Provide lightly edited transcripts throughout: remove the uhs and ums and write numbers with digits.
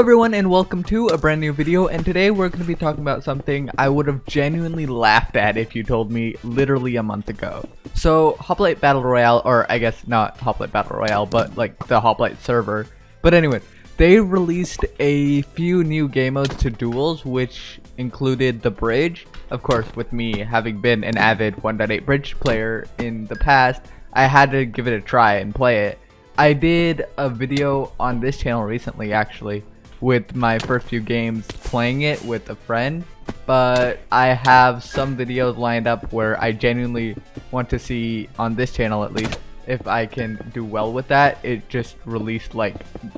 everyone, and welcome to a brand new video. And today we're going to be talking about something I would have genuinely laughed at if you told me literally a month ago. So Hoplite Battle Royale, or I guess not Hoplite Battle Royale, but like the Hoplite server. But anyway, they released a few new game modes to Duels, which included the bridge. Of course, with me having been an avid 1.8 bridge player in the past, I had to give it a try and play it. I did a video on this channel recently, actually, with my first few games playing it with a friend, but I have some videos lined up where I genuinely want to see, on this channel at least, if I can do well with that. It just released like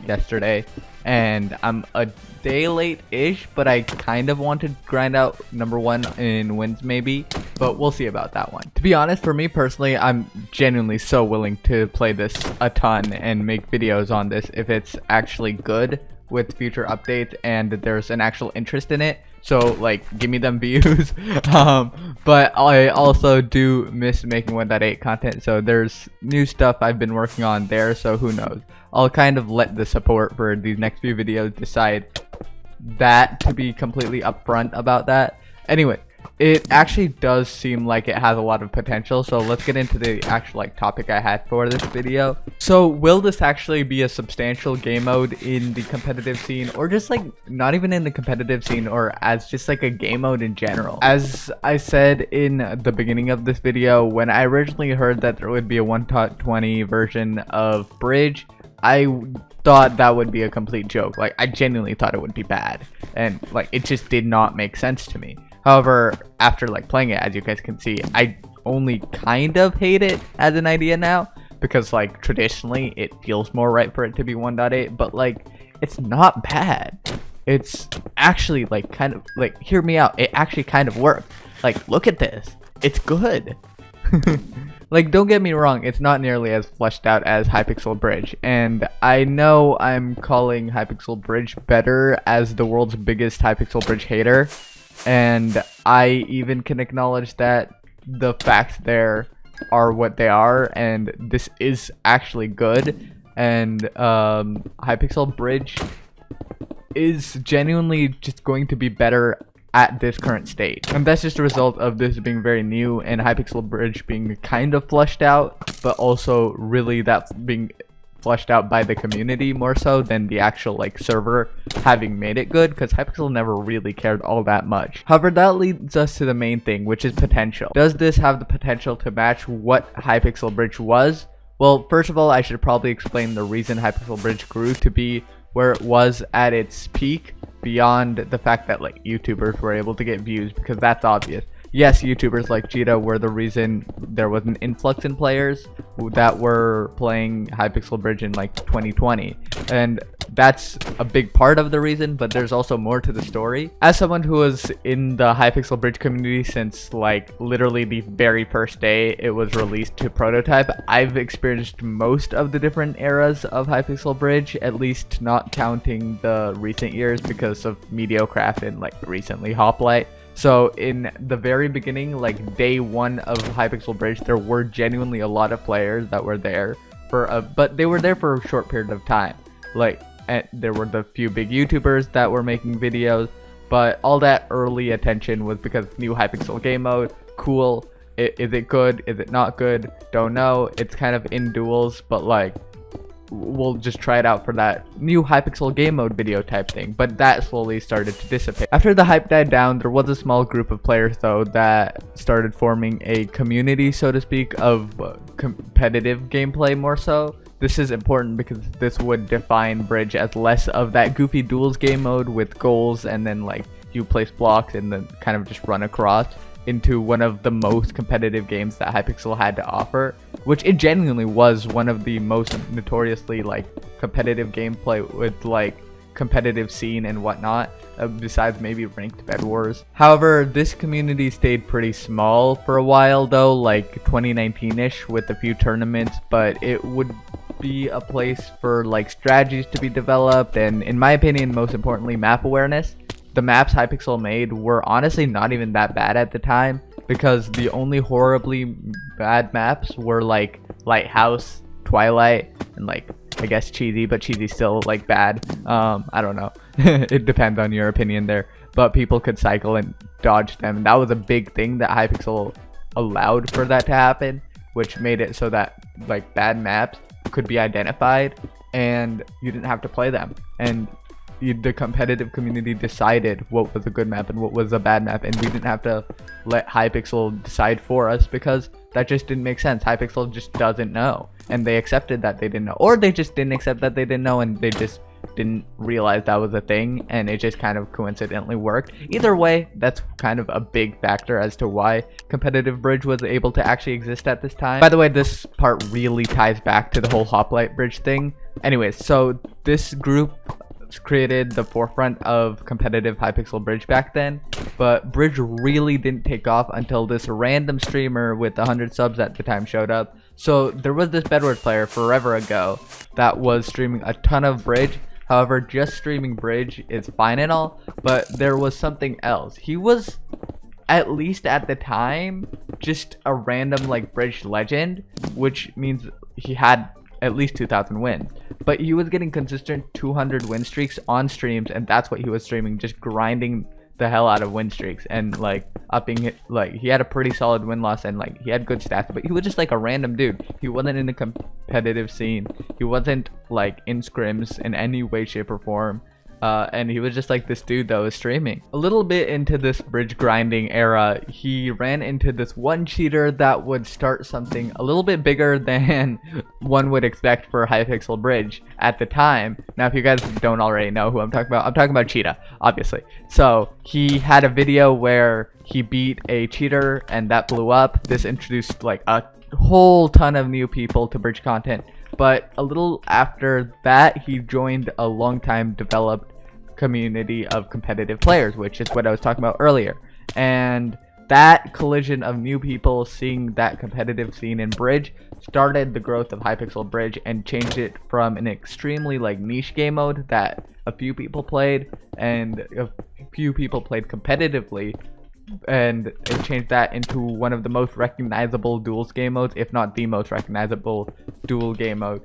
yesterday, and I'm a day late-ish, but I kind of want to grind out #1 in wins maybe, but we'll see about that one. To be honest, for me personally, I'm genuinely so willing to play this a ton and make videos on this if it's actually good with future updates and there's an actual interest in it. So like, give me them views. But I also do miss making 1.8 content, so there's new stuff I've been working on there, so who knows. I'll kind of let the support for these next few videos decide that, to be completely upfront about that. Anyway, it actually does seem like it has a lot of potential, so let's get into the actual topic I had for this video. So will this actually be a substantial game mode in the competitive scene, or just like not even in the competitive scene, or as just like a game mode in general? As I said in the beginning of this video, when I originally heard that there would be a 1.20 version of Bridge, I thought that would be a complete joke. Like, I genuinely thought it would be bad, and like it just did not make sense to me. However, after like playing it, as you guys can see, I only kind of hate it as an idea now, because like traditionally it feels more right for it to be 1.8, but like it's not bad. It's actually like kind of like, hear me out, it actually kind of worked. Like, look at this, it's good. Like, don't get me wrong, it's not nearly as fleshed out as Hypixel Bridge, and I know I'm calling Hypixel Bridge better as the world's biggest Hypixel Bridge hater, and I even can acknowledge that the facts there are what they are, and this is actually good. And Hypixel Bridge is genuinely just going to be better at this current state, and that's just a result of this being very new and Hypixel Bridge being kind of fleshed out, but also really that's being fleshed out by the community more so than the actual like server having made it good, because Hypixel never really cared all that much. However, that leads us to the main thing, which is potential. Does this have the potential to match what Hypixel Bridge was? Well, first of all, I should probably explain the reason Hypixel Bridge grew to be where it was at its peak, beyond the fact that like YouTubers were able to get views, because that's obvious. Yes, YouTubers like Jita were the reason there was an influx in players that were playing Hypixel Bridge in like 2020, and that's a big part of the reason, but there's also more to the story. As someone who was in the Hypixel Bridge community since like literally the very first day it was released to prototype, I've experienced most of the different eras of Hypixel Bridge, at least not counting the recent years because of Mediocraft and like recently Hoplite. So in the very beginning, like day one of Hypixel Bridge, there were genuinely a lot of players that were there for but they were there for a short period of time. Like, there were the few big YouTubers that were making videos, but all that early attention was because new Hypixel game mode, cool. Is it good? Is it not good? Don't know. It's kind of in Duels, but like, we'll just try it out for that new Hypixel game mode video type thing. But that slowly started to dissipate. After the hype died down, there was a small group of players though that started forming a community, so to speak, of competitive gameplay more so. This is important because this would define Bridge as less of that goofy Duels game mode with goals and then like you place blocks and then kind of just run across, into one of the most competitive games that Hypixel had to offer, which it genuinely was one of the most notoriously like competitive gameplay with like competitive scene and whatnot, besides maybe ranked Bedwars. However, this community stayed pretty small for a while though, like 2019-ish, with a few tournaments, but it would be a place for like strategies to be developed, and in my opinion, most importantly, map awareness. The maps Hypixel made were honestly not even that bad at the time, because the only horribly bad maps were like Lighthouse, Twilight, and like I guess cheesy, but cheesy's still like bad. I don't know. It depends on your opinion there. But people could cycle and dodge them. And that was a big thing that Hypixel allowed for that to happen, which made it so that like bad maps could be identified and you didn't have to play them. And the competitive community decided what was a good map and what was a bad map, and we didn't have to let Hypixel decide for us because that just didn't make sense. Hypixel just doesn't know, and they accepted that they didn't know, or they just didn't accept that they didn't know and they just didn't realize that was a thing, and it just kind of coincidentally worked. Either way, that's kind of a big factor as to why competitive bridge was able to actually exist at this time. By the way, this part really ties back to the whole Hoplite bridge thing. Anyways, so this group created the forefront of competitive Hypixel bridge back then, but bridge really didn't take off until this random streamer with 100 subs at the time showed up. So there was this Bedwars player forever ago that was streaming a ton of bridge. However, just streaming bridge is fine and all, but there was something else. He was, at least at the time, just a random like bridge legend, which means he had at least 2,000 wins, but he was getting consistent 200 win streaks on streams, and that's what he was streaming, just grinding the hell out of win streaks and like upping it. Like he had a pretty solid win loss and like he had good stats, but he was just like a random dude. He wasn't in the competitive scene, he wasn't like in scrims in any way, shape, or form. And he was just like this dude that was streaming. A little bit into this bridge grinding era, he ran into this one cheater that would start something a little bit bigger than one would expect for Hypixel bridge at the time. Now, if you guys don't already know who I'm talking about Cheetah, obviously. So he had a video where he beat a cheater and that blew up. This introduced like a whole ton of new people to bridge content. But a little after that, he joined a long time developed community of competitive players, which is what I was talking about earlier. And that collision of new people seeing that competitive scene in bridge started the growth of Hypixel bridge and changed it from an extremely like niche game mode that a few people played and a few people played competitively, and it changed that into one of the most recognizable duels game modes, if not the most recognizable duel game mode,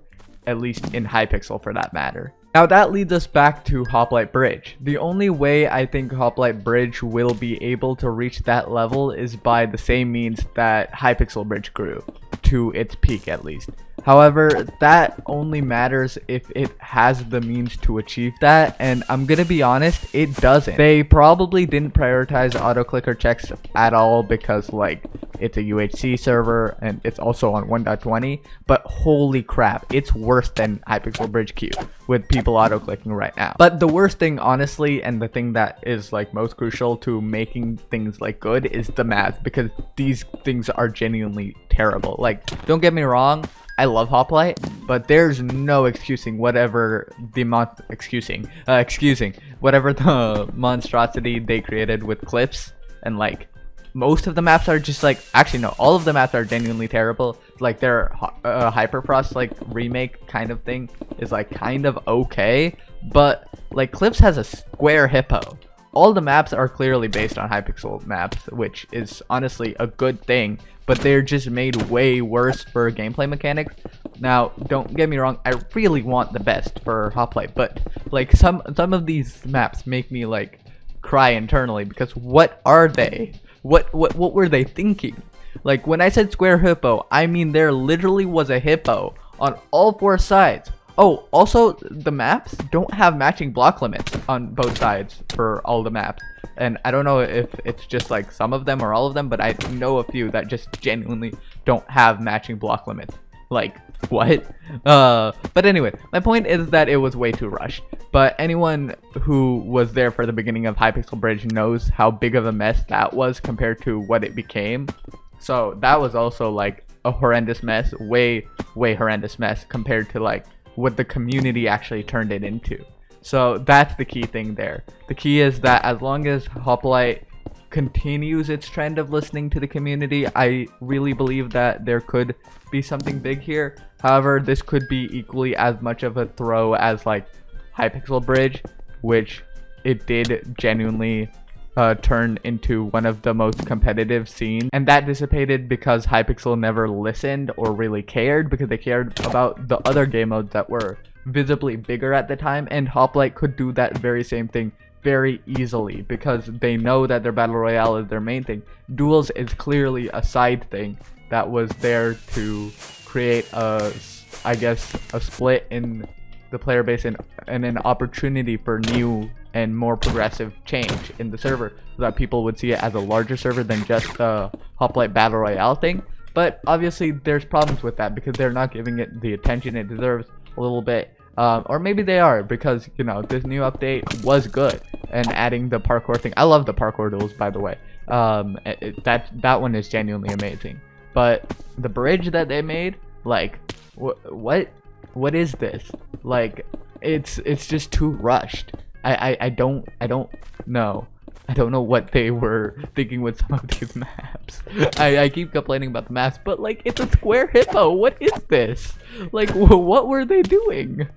at least in Hypixel for that matter. Now that leads us back to Hoplite bridge. The only way I think Hoplite bridge will be able to reach that level is by the same means that Hypixel bridge grew to its peak, at least. However, that only matters if it has the means to achieve that, and I'm gonna be honest, it doesn't. They probably didn't prioritize auto clicker checks at all because like it's a UHC server and it's also on 1.20, but holy crap, it's worse than Hypixel bridge queue with people auto clicking right now. But the worst thing, honestly, and the thing that is like most crucial to making things like good is the math, because these things are genuinely terrible. Like, don't get me wrong, I love Hoplite, but there's no excusing whatever the whatever the monstrosity they created with clips. And like most of the maps are just like, actually no, all of the maps are genuinely terrible. Like their Hyperfrost like remake kind of thing is like kind of okay, but like Clips has a square hippo. All the maps are clearly based on Hypixel maps, which is honestly a good thing, but they're just made way worse for gameplay mechanics. Now, don't get me wrong, I really want the best for Hoplite, but like some of these maps make me like cry internally, because what are they? What were they thinking? Like when I said square hippo, I mean there literally was a hippo on all four sides. Oh, also, the maps don't have matching block limits on both sides for all the maps. And I don't know if it's just like some of them or all of them, but I know a few that just genuinely don't have matching block limits. Like, what? But anyway, my point is that it was way too rushed. But anyone who was there for the beginning of Hypixel Bridge knows how big of a mess that was compared to what it became. So that was also like a horrendous mess, way horrendous mess compared to like what the community actually turned it into. So that's the key thing there. The key is that as long as Hoplite continues its trend of listening to the community, I really believe that there could be something big here. However, this could be equally as much of a throw as like Hypixel Bridge, which it did genuinely turn into one of the most competitive scenes, and that dissipated because Hypixel never listened or really cared, because they cared about the other game modes that were visibly bigger at the time, and Hoplite could do that very same thing very easily because they know that their battle royale is their main thing. Duels is clearly a side thing that was there to create I guess a split in the player base and an opportunity for new and more progressive change in the server, so that people would see it as a larger server than just the Hoplite battle royale thing. But obviously there's problems with that because they're not giving it the attention it deserves a little bit. Or maybe they are, because you know this new update was good and adding the parkour thing. I love the parkour duels, by the way. That one is genuinely amazing. But the bridge that they made, like, what is this? Like, it's just too rushed. I don't know. I don't know what they were thinking with some of these maps. I keep complaining about the maps, but like, it's a square hippo. What is this? Like, what were they doing?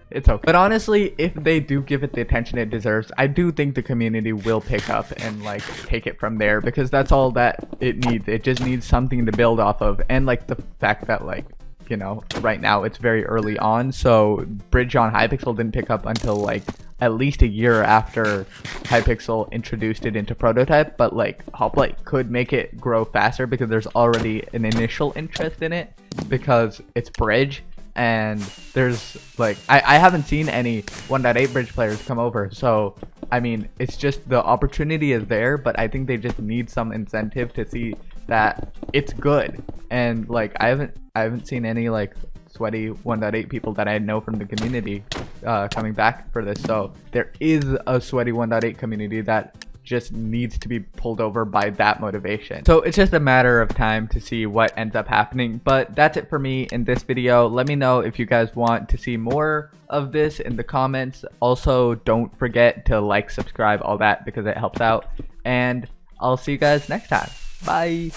It's okay. But honestly, if they do give it the attention it deserves, I do think the community will pick up and like take it from there, because that's all that it needs. It just needs something to build off of. And like the fact that, like, you know, right now it's very early on, so Bridge on Hypixel didn't pick up until like at least a year after Hypixel introduced it into prototype. But like, Hoplite could make it grow faster because there's already an initial interest in it because it's Bridge, and there's like, I haven't seen any 1.8 Bridge players come over, so I mean, it's just the opportunity is there, but I think they just need some incentive to see that it's good. And like, I haven't seen any like sweaty 1.8 people that I know from the community coming back for this. So there is a sweaty 1.8 community that just needs to be pulled over by that motivation. So it's just a matter of time to see what ends up happening. But that's it for me in this video. Let me know if you guys want to see more of this in the comments. Also, don't forget to like, subscribe, all that, because it helps out. And I'll see you guys next time. Bye.